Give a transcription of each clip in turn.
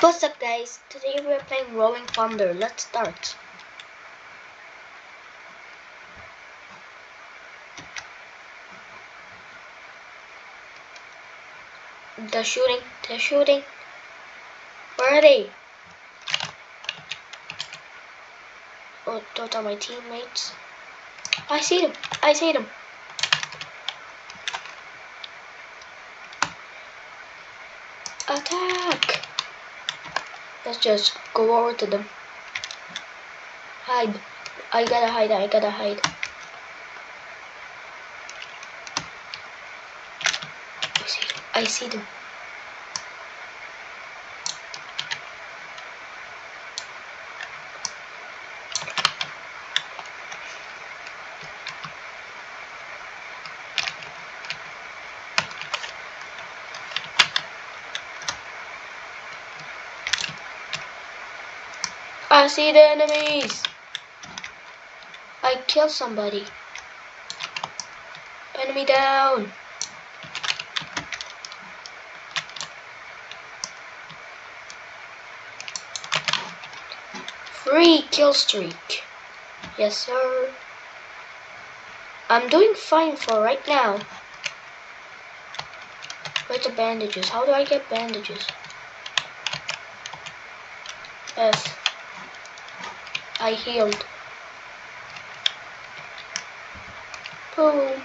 What's up guys, today we're playing Rolling Thunder. Let's start. They're shooting. Where are they? Oh, those are my teammates. I see them. Attack! Let's just go over to them. Hide. I gotta hide. I see them. I see the enemies. I killed somebody. Enemy down. Free kill streak. Yes, sir. I'm doing fine for right now. Where's the bandages? How do I get bandages? F. I healed. Boom.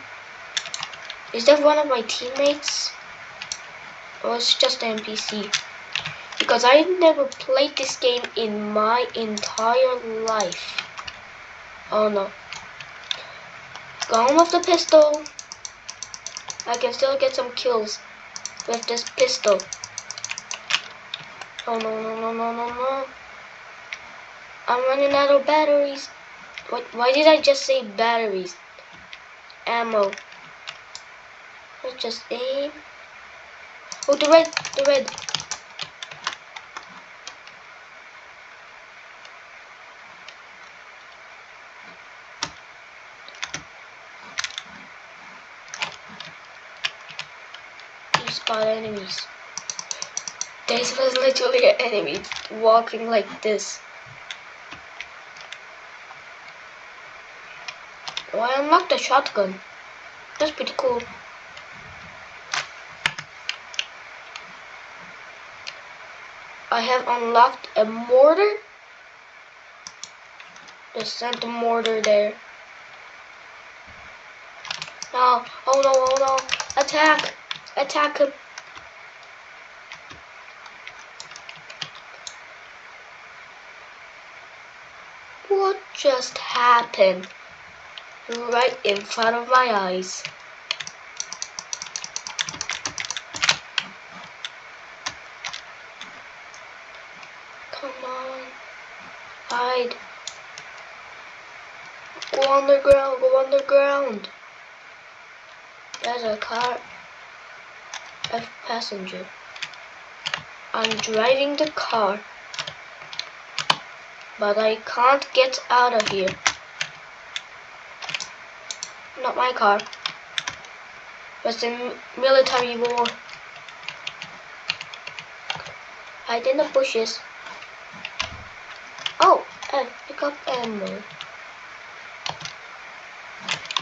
Is that one of my teammates? Or it's just an NPC? Because I never played this game in my entire life. Oh no. Gone with the pistol. I can still get some kills with this pistol. Oh no. I'm running out of batteries. Why did I just say batteries? Ammo. Let's just aim. Oh, the red. You spot enemies. This was literally an enemy walking like this. Oh, I unlocked a shotgun. That's pretty cool. I have unlocked a mortar. Just sent a mortar there. No. Oh no. Attack him. What just happened? Right in front of my eyes. Come on. Hide. Go underground. There's a car. A passenger. I'm driving the car. But I can't get out of here. Not my car. It's a military war. Hide in the bushes. Oh, and pick up ammo.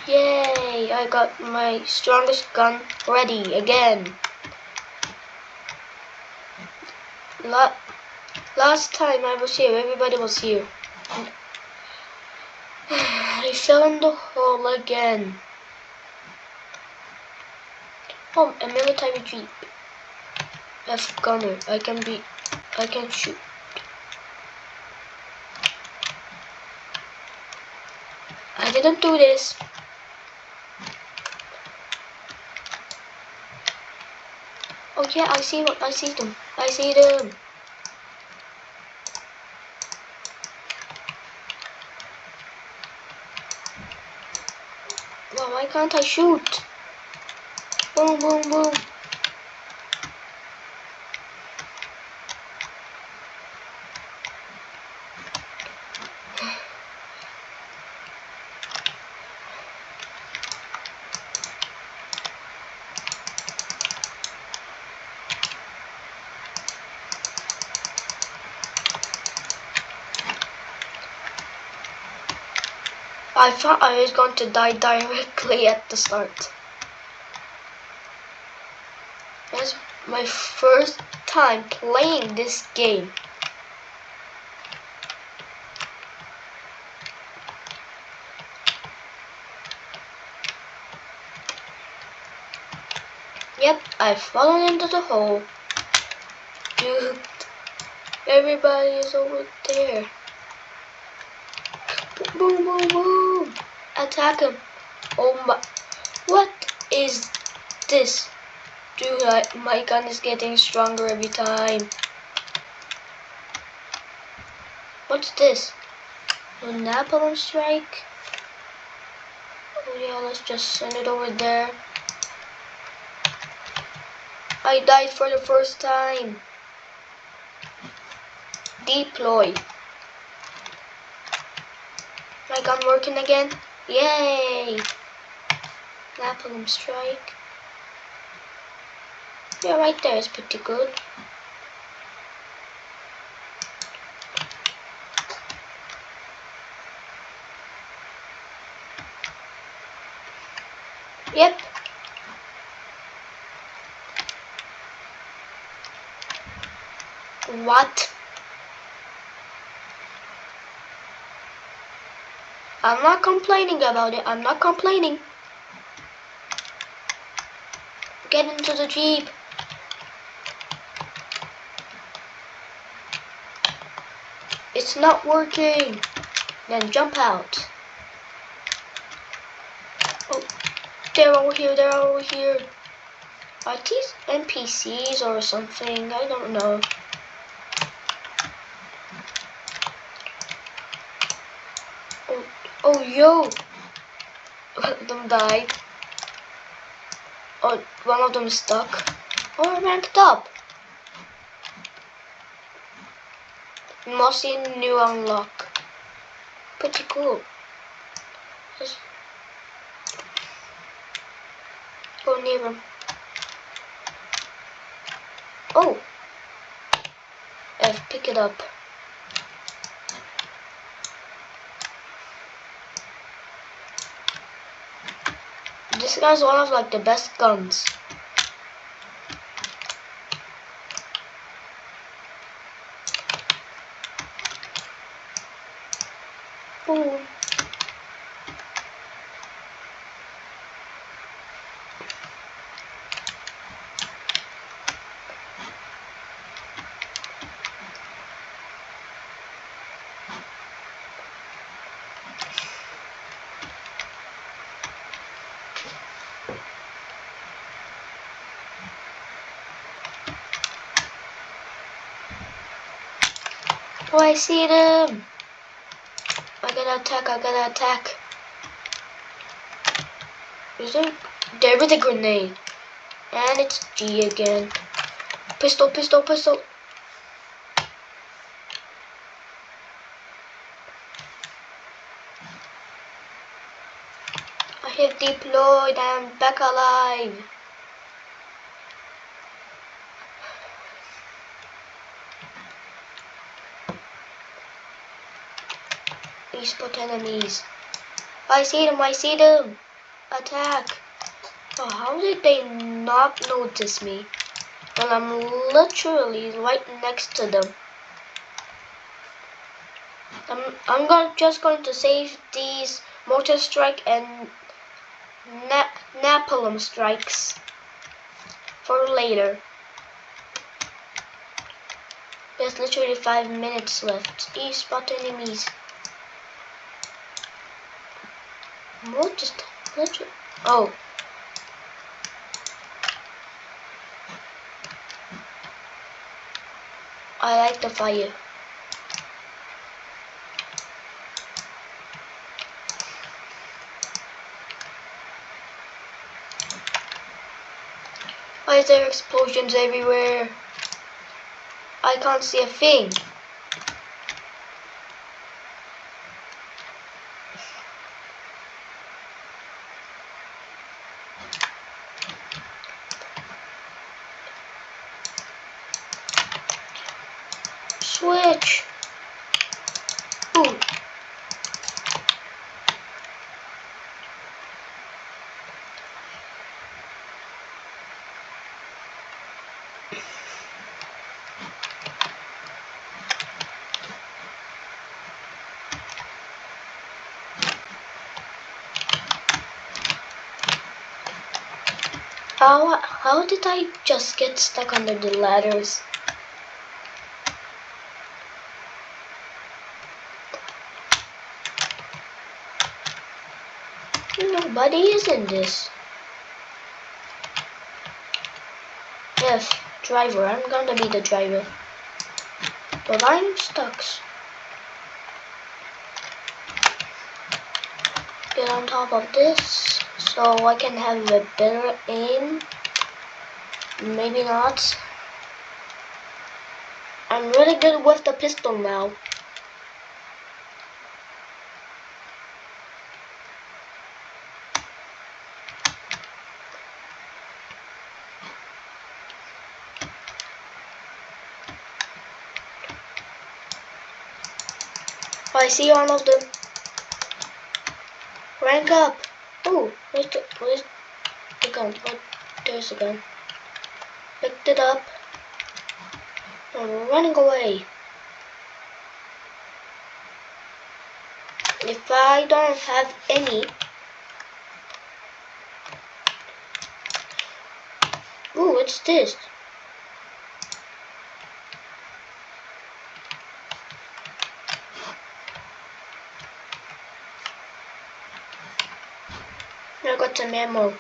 Yay! I got my strongest gun ready again. Last time I was here, everybody was here. I fell in the hole again. Oh, a military jeep. F gunner. I can shoot. I didn't do this. Oh yeah, I see them. Well, why can't I shoot? Boom. I thought I was going to die directly at the start. That's my first time playing this game. Yep, I've fallen into the hole. Dude, everybody is over there. Boom, boom, boom. Attack him. Oh my. What is this? Dude, my gun is getting stronger every time. What's this? A napalm strike? Oh yeah, let's just send it over there. I died for the first time. Deploy. My gun working again? Yay! Napalm strike. Yeah, right there is pretty good. Yep. What? I'm not complaining about it. I'm not complaining. Get into the Jeep. It's not working. Then jump out. Oh, they're over here. They're over here. Are these NPCs or something? I don't know. Oh, yo! One of them died. Oh, one of them is stuck. Oh, I ranked up. Mossy new unlock. Pretty cool. Just go near him. Oh! F, pick it up. This guy's one of like the best guns. Boom. Oh, I see them. I gotta attack, I gotta attack. Is there with a grenade. And it's G again. Pistol, pistol, pistol. I have deployed, I'm back alive. Please spot enemies. I see them, I see them. Attack. Oh, how did they not notice me? Well, I'm literally right next to them. I'm just going to save these mortar strike and napalm strikes for later. There's literally 5 minutes left. Please spot enemies. What just literally? Oh. I like the fire. Why is there explosions everywhere? I can't see a thing. Switch. Boom. How did I just get stuck under the ladders? Nobody is in this. F, driver. I'm gonna be the driver. But I'm stuck. Get on top of this so I can have a better aim. Maybe not. I'm really good with the pistol now. I see one of them. Rank up. Oh, where's the gun? Oh, there's a gun. Picked it up. I'm running away. If I don't have any. Ooh, what's this? I got some ammo.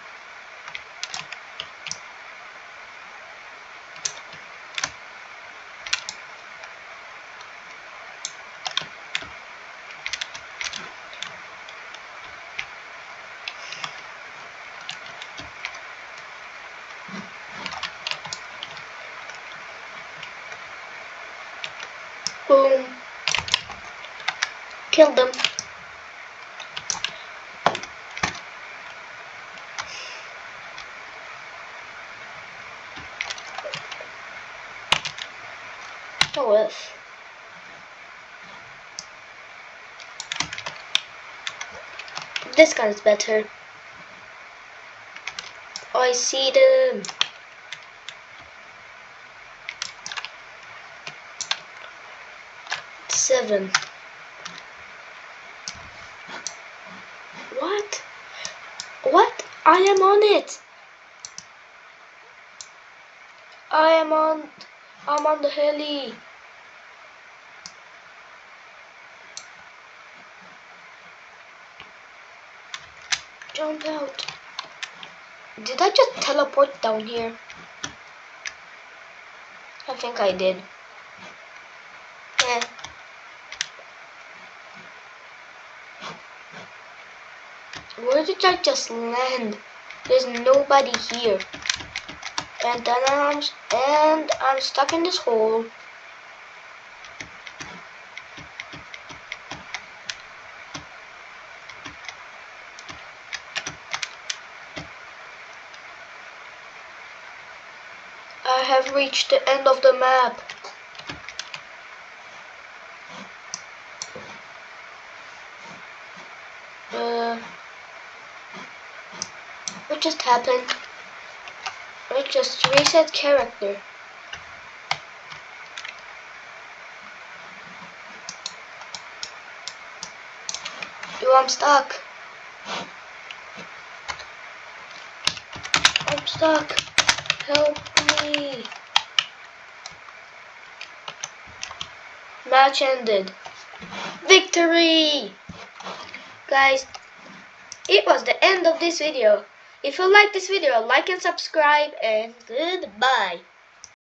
Boom. Killed them. Oh, well. This gun is better. Oh, I see them. Seven. What? What? I am on it. I'm on the heli. Jump out. Did I just teleport down here? I think I did. Eh. Where did I just land? There's nobody here. And then I'm stuck in this hole. I have reached the end of the map. What just happened? I just reset character. Yo, I'm stuck. I'm stuck. Help me. Match ended. Victory! Guys, it was the end of this video. If you like this video, like and subscribe, and goodbye.